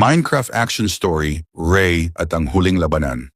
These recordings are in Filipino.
Minecraft action story, Ray at ang Huling Labanan.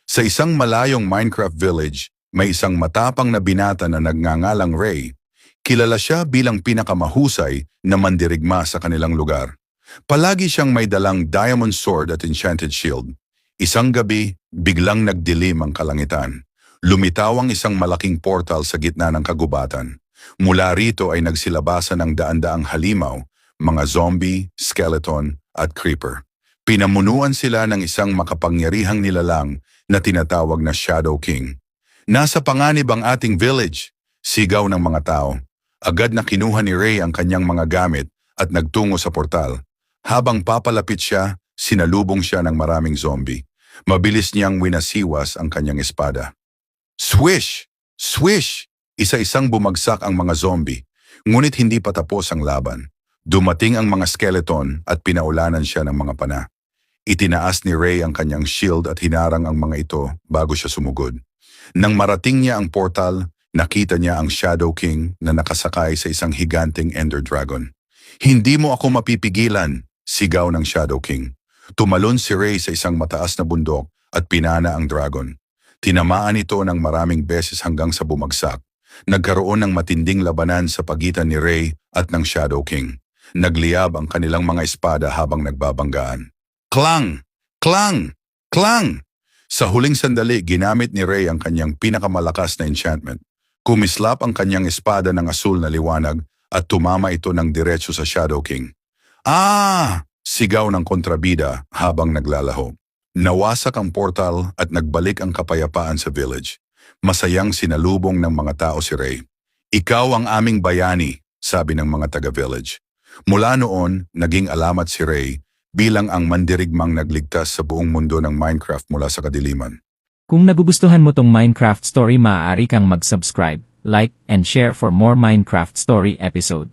Sa isang malayong Minecraft village, may isang matapang na binata na nagngangalang Ray. Kilala siya bilang pinakamahusay na mandirigma sa kanilang lugar. Palagi siyang may dalang diamond sword at enchanted shield. Isang gabi, biglang nagdilim ang kalangitan. Lumitaw ang isang malaking portal sa gitna ng kagubatan. Mula rito ay nagsilabasan ng daan-daang halimaw, mga zombie, skeleton, at creeper. Pinamunuan sila ng isang makapangyarihang nilalang na tinatawag na Shadow King. Nasa panganib ang ating village, sigaw ng mga tao. Agad na kinuha ni Ray ang kanyang mga gamit at nagtungo sa portal. Habang papalapit siya, sinalubong siya ng maraming zombie. Mabilis niyang winasiwas ang kanyang espada. Swish! Swish! Isa-isang bumagsak ang mga zombie, ngunit hindi pa tapos ang laban. Dumating ang mga skeleton at pinaulanan siya ng mga pana. Itinaas ni Ray ang kanyang shield at hinarang ang mga ito bago siya sumugod. Nang marating niya ang portal, nakita niya ang Shadow King na nakasakay sa isang higanting Ender Dragon. Hindi mo ako mapipigilan, sigaw ng Shadow King. Tumalon si Ray sa isang mataas na bundok at pinana ang dragon. Tinamaan ito ng maraming beses hanggang sa bumagsak. Nagkaroon ng matinding labanan sa pagitan ni Ray at ng Shadow King. Nagliyab ang kanilang mga espada habang nagbabanggaan. Klang! Klang! Klang! Sa huling sandali, ginamit ni Ray ang kanyang pinakamalakas na enchantment. Kumislap ang kanyang espada ng asul na liwanag at tumama ito ng diretso sa Shadow King. Ah! Sigaw ng kontrabida habang naglalaho. Nawasak ang portal at nagbalik ang kapayapaan sa village. Masayang sinalubong ng mga tao si Ray. Ikaw ang aming bayani, sabi ng mga taga-village. Mula noon, naging alamat si Ray bilang ang mandirigmang nagligtas sa buong mundo ng Minecraft mula sa kadiliman. Kung nagugustuhan mo tong Minecraft story, maaari kang mag-subscribe, like, and share for more Minecraft story episode.